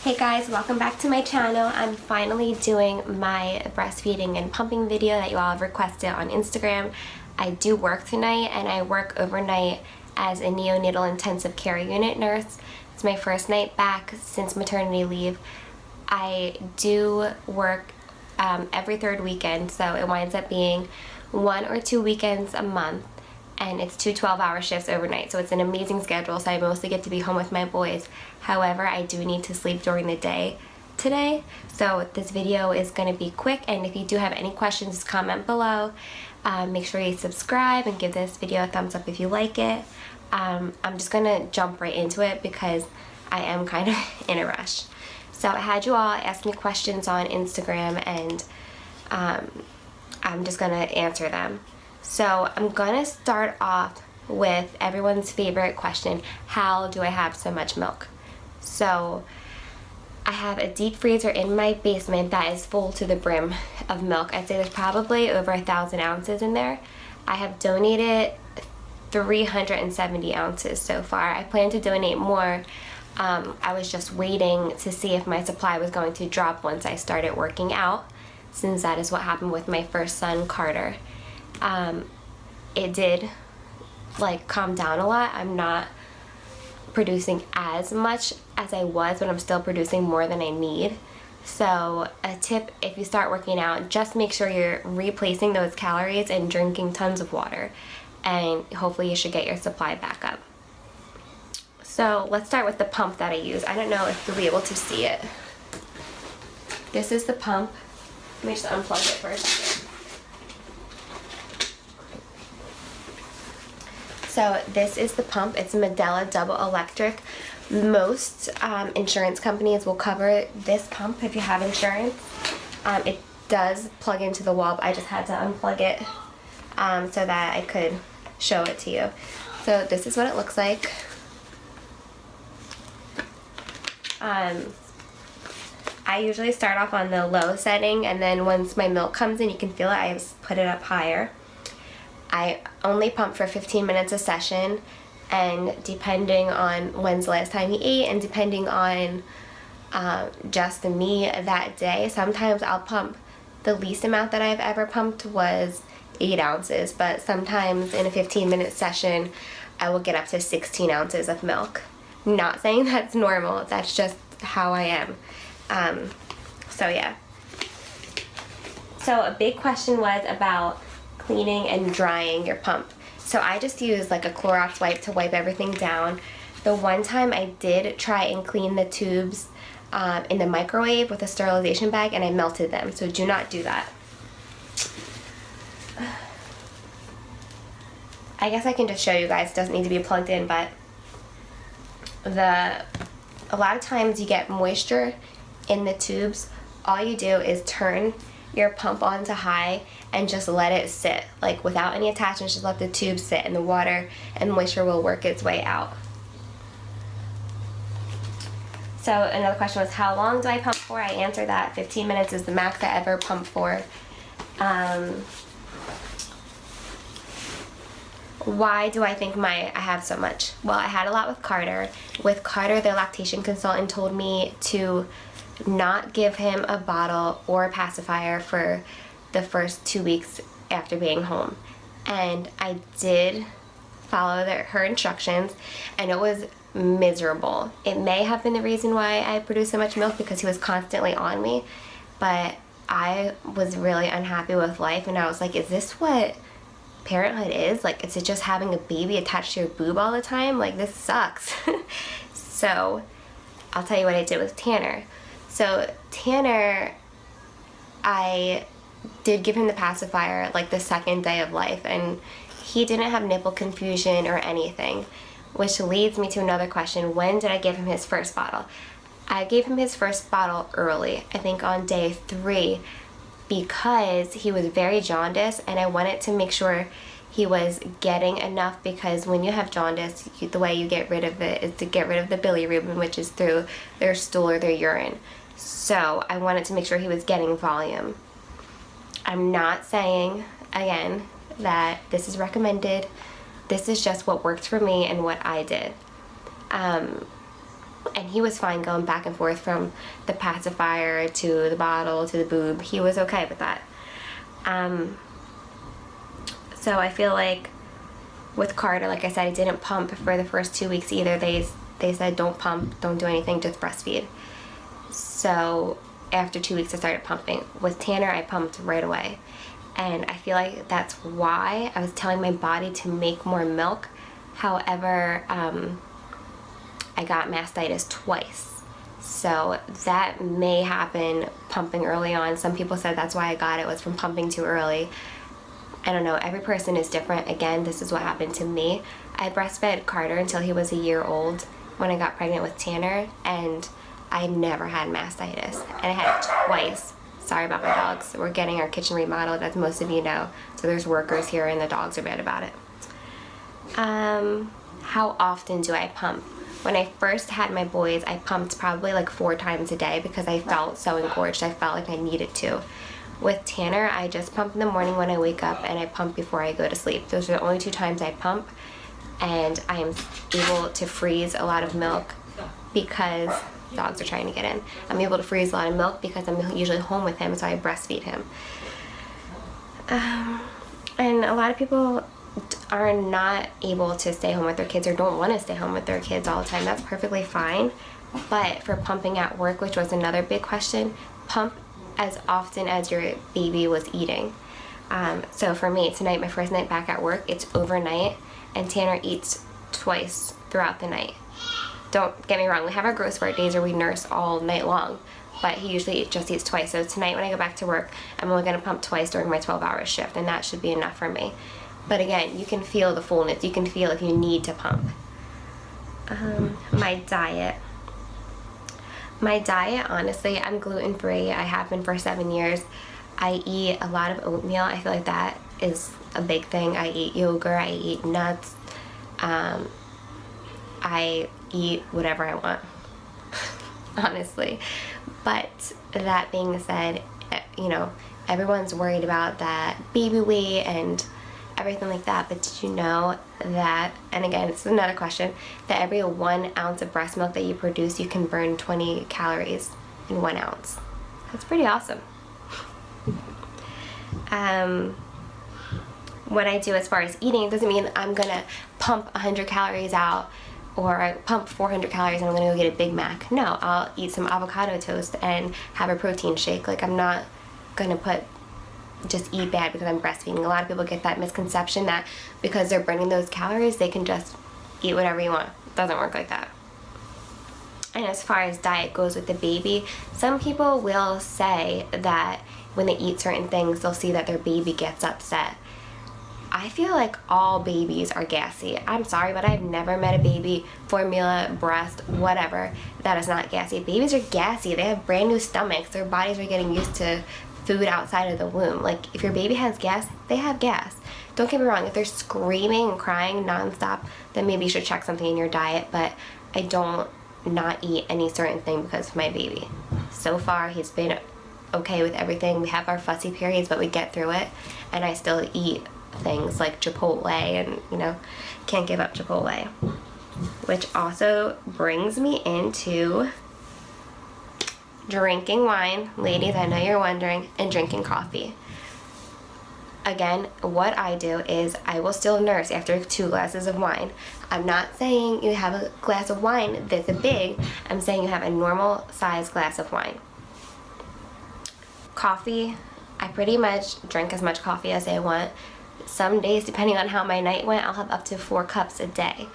Hey guys, welcome back to my channel. I'm finally doing my breastfeeding and pumping video that you all have requested on Instagram. I do work tonight and I work overnight as a neonatal intensive care unit nurse. It's my first night back since maternity leave. I do work every third weekend, so it winds up being 1 or 2 weekends a month, and it's 2 12-hour shifts overnight, so it's an amazing schedule, so I mostly get to be home with my boys. However, I do need to sleep during the day today, so this video is going to be quick, and if you do have any questions, just comment below. Make sure you subscribe and give this video a thumbs up if you like it. I'm just going to jump right into it because I am kind of in a rush. So I had you all ask me questions on Instagram, and I'm just going to answer them. So I'm going to start off with everyone's favorite question: how do I have so much milk? So I have a deep freezer in my basement that is full to the brim of milk. I'd say there's probably over 1,000 ounces in there. I have donated 370 ounces so far. I plan to donate more. I was just waiting to see if my supply was going to drop once I started working out, since that is what happened with my first son, Carter. It did calm down a lot. I'm not producing as much as I was, but I'm still producing more than I need. So a tip, if you start working out, just make sure you're replacing those calories and drinking tons of water, and hopefully you should get your supply back up. So let's start with the pump that I use. I don't know if you'll be able to see it. This is the pump. Let me just unplug it first. So this is the pump. It's a Medela double electric. Most insurance companies will cover this pump if you have insurance. It does plug into the wall, but I just had to unplug it so that I could show it to you. So this is what it looks like. I usually start off on the low setting, and then once my milk comes in, you can feel it, I just put it up higher. I only pump for 15 minutes a session, and depending on when's the last time he ate and depending on just me that day, sometimes I'll pump. The least amount that I've ever pumped was 8 ounces, but sometimes in a 15-minute session I will get up to 16 ounces of milk. Not saying that's normal, that's just how I am. So yeah. So a big question was about cleaning and drying your pump. So I just use like a Clorox wipe to wipe everything down. The one time I did try and clean the tubes in the microwave with a sterilization bag, and I melted them, so do not do that. I guess I can just show you guys, it doesn't need to be plugged in, but a lot of times you get moisture in the tubes. All you do is turn your pump on to high and just let it sit, like without any attachments, just let the tube sit in the water and moisture will work its way out. So another question was, how long do I pump for? I answered that. 15 minutes is the max I ever pump for. Why do I think I have so much? Well, I had a lot with Carter. With Carter, the lactation consultant told me to not give him a bottle or a pacifier for the first 2 weeks after being home. And I did follow her instructions, and it was miserable. It may have been the reason why I produced so much milk, because he was constantly on me, but I was really unhappy with life, and I was like, is this what parenthood is? Like, is it just having a baby attached to your boob all the time? Like, this sucks. So I'll tell you what I did with Tanner. So Tanner, I did give him the pacifier like the second day of life, and he didn't have nipple confusion or anything, which leads me to another question. When did I give him his first bottle? I gave him his first bottle early, I think on day 3, because he was very jaundiced, and I wanted to make sure he was getting enough, because when you have jaundice, the way you get rid of it is to get rid of the bilirubin, which is through their stool or their urine. So I wanted to make sure he was getting volume. I'm not saying, again, that this is recommended. This is just what worked for me and what I did. And he was fine going back and forth from the pacifier to the bottle to the boob. He was okay with that. So I feel like with Carter, like I said, I didn't pump for the first 2 weeks either. They said don't pump, don't do anything, just breastfeed. So after 2 weeks I started pumping. With Tanner, I pumped right away. And I feel like that's why I was telling my body to make more milk. However, I got mastitis twice. So that may happen pumping early on. Some people said that's why I got it, was from pumping too early. I don't know, every person is different. Again, this is what happened to me. I breastfed Carter until he was a year old when I got pregnant with Tanner, and I never had mastitis. And I had it twice. Sorry about my dogs. We're getting our kitchen remodeled, as most of you know. So there's workers here and the dogs are bad about it. How often do I pump? When I first had my boys, I pumped probably like 4 times a day because I felt so engorged. I felt like I needed to. With Tanner, I just pump in the morning when I wake up, and I pump before I go to sleep. Those are the only 2 times I pump, and I am able to freeze a lot of milk because dogs are trying to get in. I'm able to freeze a lot of milk because I'm usually home with him, so I breastfeed him. And a lot of people are not able to stay home with their kids or don't want to stay home with their kids all the time. That's perfectly fine. But for pumping at work, which was another big question, pump as often as your baby was eating. So for me, tonight, my first night back at work, it's overnight, and Tanner eats twice throughout the night. Don't get me wrong, we have our growth spurt days where we nurse all night long, but he usually just eats twice. So tonight when I go back to work, I'm only gonna pump twice during my 12-hour shift, and that should be enough for me. But again, you can feel the fullness. You can feel if you need to pump. My diet. My diet, honestly, I'm gluten-free. I have been for 7 years. I eat a lot of oatmeal. I feel like that is a big thing. I eat yogurt. I eat nuts. I eat whatever I want, honestly. But that being said, you know, everyone's worried about that baby weight and everything like that, but did you know that, and again, this is another question, that every 1 ounce of breast milk that you produce, you can burn 20 calories in 1 ounce. That's pretty awesome. What I do as far as eating doesn't mean I'm gonna pump 100 calories out, or I pump 400 calories and I'm gonna go get a Big Mac. No, I'll eat some avocado toast and have a protein shake. Like, I'm not gonna just eat bad because I'm breastfeeding. A lot of people get that misconception that because they're burning those calories, they can just eat whatever you want. It doesn't work like that. And as far as diet goes with the baby, some people will say that when they eat certain things, they'll see that their baby gets upset. I feel like all babies are gassy. I'm sorry, but I've never met a baby, formula, breast, whatever, that is not gassy. Babies are gassy. They have brand new stomachs. Their bodies are getting used to food outside of the womb. Like, if your baby has gas, they have gas. Don't get me wrong, if they're screaming and crying nonstop, then maybe you should check something in your diet, but I don't not eat any certain thing because of my baby. So far, he's been okay with everything. We have our fussy periods, but we get through it, and I still eat things like Chipotle, and, you know, can't give up Chipotle. Which also brings me into drinking wine, ladies, I know you're wondering, and drinking coffee. Again, what I do is I will still nurse after 2 glasses of wine. I'm not saying you have a glass of wine this big. I'm saying you have a normal size glass of wine. Coffee, I pretty much drink as much coffee as I want. Some days, depending on how my night went, I'll have up to 4 cups a day.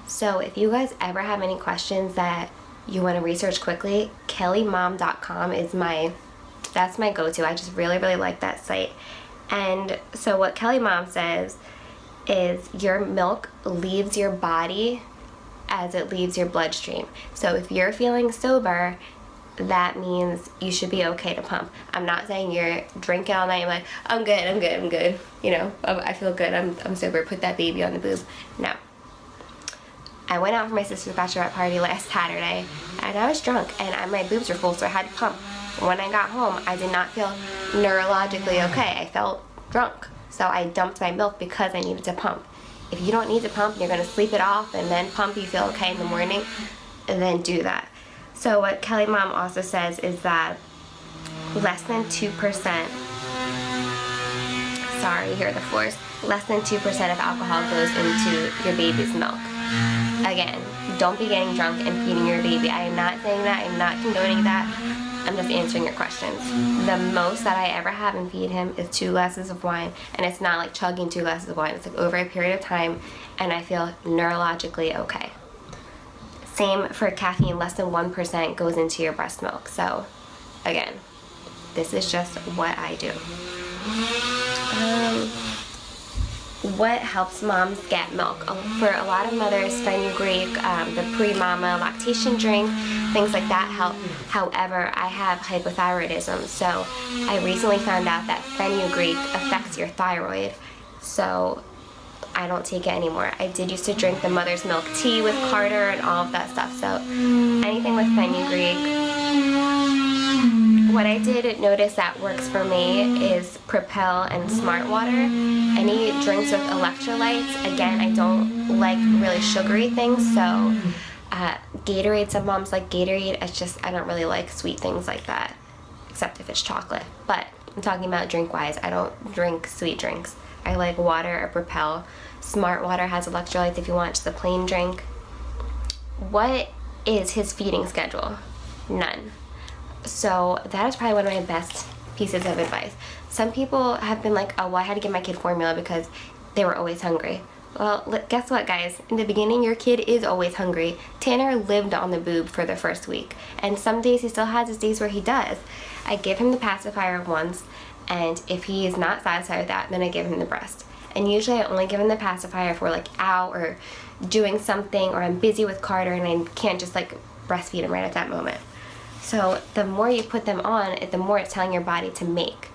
So if you guys ever have any questions that you want to research quickly, kellymom.com is that's my go-to. I just really, really like that site. And so what Kelly Mom says is your milk leaves your body as it leaves your bloodstream. So if you're feeling sober, that means you should be okay to pump. I'm not saying you're drinking all night and like, I'm good. You know, I feel good, I'm sober, put that baby on the boob. No. I went out for my sister's bachelorette party last Saturday, and I was drunk, and my boobs were full, so I had to pump. When I got home, I did not feel neurologically okay. I felt drunk, so I dumped my milk because I needed to pump. If you don't need to pump, you're going to sleep it off and then pump, you feel okay in the morning, then do that. So what Kelly Mom also says is that less than 2%, sorry, here are the floors, less than 2% of alcohol goes into your baby's milk. Again, don't be getting drunk and feeding your baby. I am not saying that, I'm not condoning that, I'm just answering your questions. The most that I ever have and feed him is 2 glasses of wine, and it's not like chugging 2 glasses of wine, it's like over a period of time, and I feel neurologically okay. Same for caffeine, less than 1% goes into your breast milk. So again, this is just what I do. What helps moms get milk? For a lot of mothers, fenugreek, the pre-mama lactation drink, things like that help. However, I have hypothyroidism, so I recently found out that fenugreek affects your thyroid, so I don't take it anymore. I did used to drink the mother's milk tea with Carter and all of that stuff, so anything with fenugreek. What I did notice that works for me is Propel and Smart Water. Any drinks with electrolytes, again, I don't like really sugary things, so Gatorade, some moms like Gatorade, it's just, I don't really like sweet things like that, except if it's chocolate. But I'm talking about drink-wise, I don't drink sweet drinks. I like water or Propel. Smart Water has electrolytes if you want just a plain drink. What is his feeding schedule? None. So that is probably one of my best pieces of advice. Some people have been like, oh, well, I had to give my kid formula because they were always hungry. Well, guess what, guys? In the beginning, your kid is always hungry. Tanner lived on the boob for the first week, and some days he still has his days where he does. I give him the pacifier once, and if he is not satisfied with that, then I give him the breast. And usually I only give him the pacifier if we're like out or doing something, or I'm busy with Carter and I can't just like breastfeed him right at that moment. So the more you put them on, the more it's telling your body to make.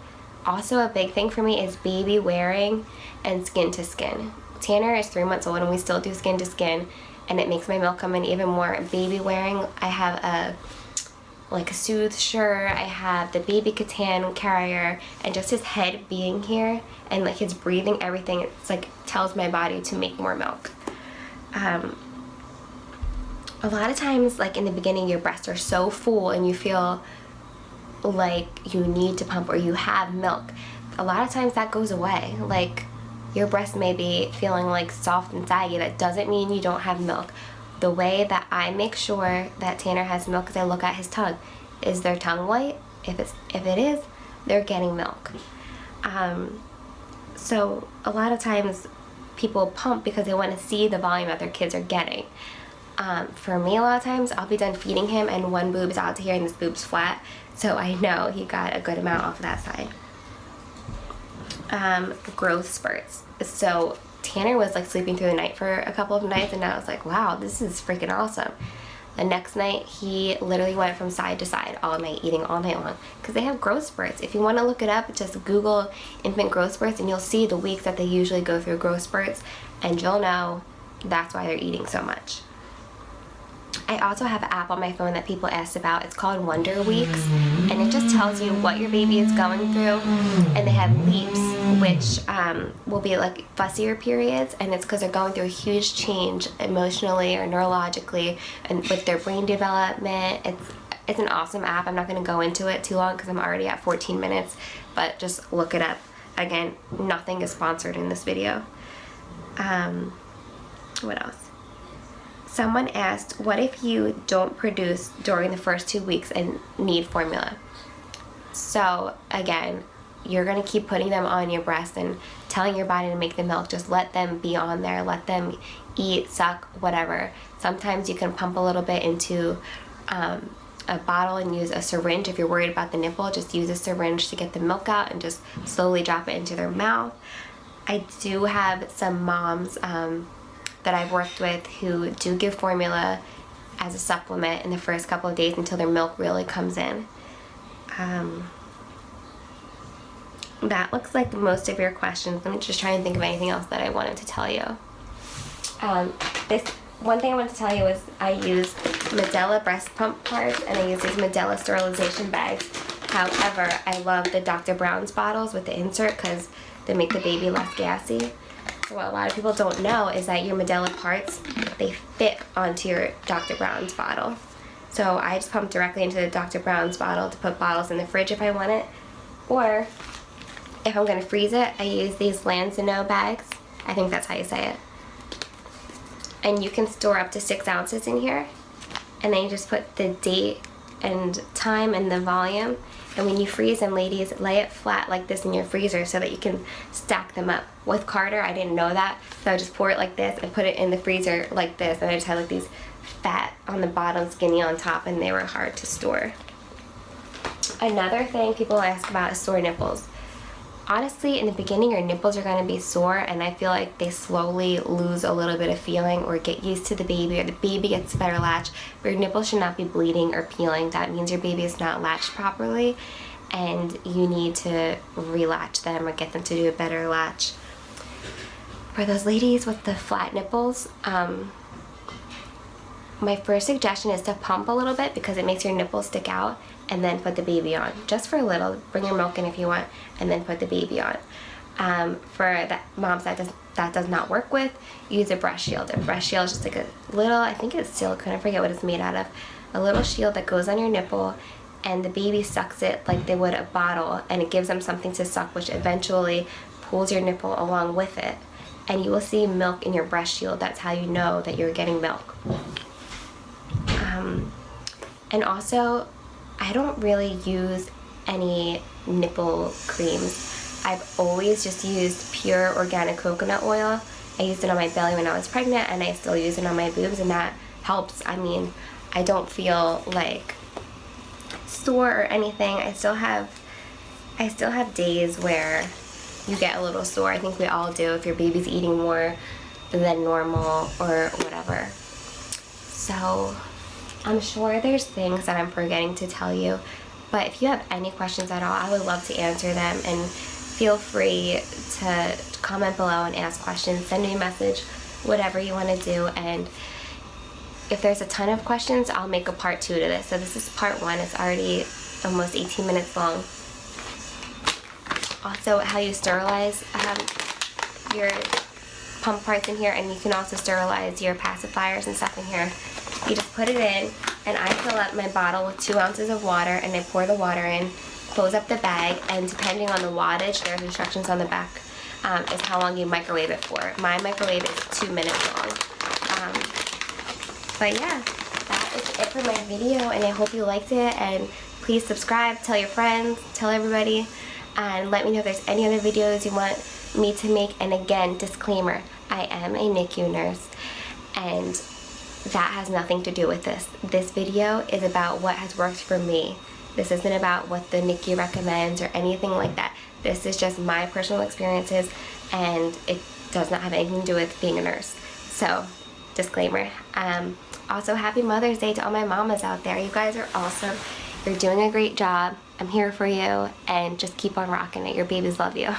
Also, a big thing for me is baby wearing and skin to skin. Tanner is 3 months old and we still do skin to skin, and it makes my milk come in even more. Baby wearing, I have a Soothe Sure, I have the baby Catan carrier, and just his head being here and like his breathing, everything, it's like tells my body to make more milk. A lot of times, like in the beginning, your breasts are so full and you feel like you need to pump or you have milk. A lot of times that goes away. Like your breast may be feeling like soft and saggy. That doesn't mean you don't have milk. The way that I make sure that Tanner has milk is I look at his tongue. Is their tongue white? If it is, they're getting milk. So a lot of times people pump because they want to see the volume that their kids are getting. For me, a lot of times I'll be done feeding him and one boob is out to here and this boob's flat, so I know he got a good amount off of that side. Growth spurts. So Tanner was like sleeping through the night for a couple of nights, and I was like, wow, this is freaking awesome. The next night he literally went from side to side all night, eating all night long, because they have growth spurts. If you want to look it up, just Google infant growth spurts and you'll see the weeks that they usually go through growth spurts, and you'll know that's why they're eating so much. I also have an app on my phone that people asked about. It's called Wonder Weeks, and it just tells you what your baby is going through. And they have leaps, which will be like fussier periods, and it's because they're going through a huge change emotionally or neurologically and with their brain development. It's an awesome app. I'm not going to go into it too long because I'm already at 14 minutes, but just look it up. Again, nothing is sponsored in this video. What else? Someone asked, what if you don't produce during the first 2 weeks and need formula? So again, you're going to keep putting them on your breast and telling your body to make the milk. Just let them be on there. Let them eat, suck, whatever. Sometimes you can pump a little bit into a bottle and use a syringe. If you're worried about the nipple, just use a syringe to get the milk out and just slowly drop it into their mouth. I do have some moms that I've worked with who do give formula as a supplement in the first couple of days until their milk really comes in. That looks like most of your questions. Let me just try and think of anything else that I wanted to tell you. This one thing I wanted to tell you is I use Medela breast pump parts, and I use these Medela sterilization bags. However, I love the Dr. Brown's bottles with the insert because they make the baby less gassy. So what a lot of people don't know is that your medulla parts, they fit onto your Dr. Brown's bottle. So I just pump directly into the Dr. Brown's bottle to put bottles in the fridge if I want it. Or if I'm going to freeze it, I use these Lanzino bags. I think that's how you say it. And you can store up to 6 ounces in here. And then you just put the date and time and the volume. And when you freeze them, ladies, lay it flat like this in your freezer so that you can stack them up. With Carter, I didn't know that, so I just pour it like this and put it in the freezer like this, and I just had like these fat on the bottom, skinny on top, and they were hard to store. Another thing people ask about is sore nipples. Honestly, in the beginning, your nipples are going to be sore, and I feel like they slowly lose a little bit of feeling or get used to the baby, or the baby gets a better latch, but your nipples should not be bleeding or peeling. That means your baby is not latched properly, and you need to relatch them or get them to do a better latch. For those ladies with the flat nipples, my first suggestion is to pump a little bit because it makes your nipples stick out, and then put the baby on. Just for a little. Bring your milk in if you want, and then put the baby on. For the moms that does not work with, use a breast shield. A breast shield is just like a little, I think it's silicone, I forget what it's made out of, a little shield that goes on your nipple, and the baby sucks it like they would a bottle, and it gives them something to suck, which eventually pulls your nipple along with it. And you will see milk in your breast shield. That's how you know that you're getting milk. And also, I don't really use any nipple creams. I've always just used pure organic coconut oil. I used it on my belly when I was pregnant, and I still use it on my boobs, and that helps. I mean, I don't feel like sore or anything. I still have days where you get a little sore. I think we all do if your baby's eating more than normal or whatever. So I'm sure there's things that I'm forgetting to tell you, but if you have any questions at all, I would love to answer them, and feel free to comment below and ask questions, send me a message, whatever you want to do. And if there's a ton of questions, I'll make a part 2 to this. So this is part 1. It's already almost 18 minutes long. Also, how you sterilize your pump parts in here, and you can also sterilize your pacifiers and stuff in here. You just put it in, and I fill up my bottle with 2 ounces of water, and I pour the water in, close up the bag, and depending on the wattage, there's instructions on the back, is how long you microwave it for. My microwave is 2 minutes long. But yeah, that is it for my video, and I hope you liked it, and please subscribe, tell your friends, tell everybody, and let me know if there's any other videos you want me to make. And again, disclaimer, I am a NICU nurse, and that has nothing to do with this. This video is about what has worked for me. This isn't about what the NICU recommends or anything like that. This is just my personal experiences, and it does not have anything to do with being a nurse. So, disclaimer. Also, happy Mother's Day to all my mamas out there. You guys are awesome. You're doing a great job. I'm here for you, and just keep on rocking it. Your babies love you.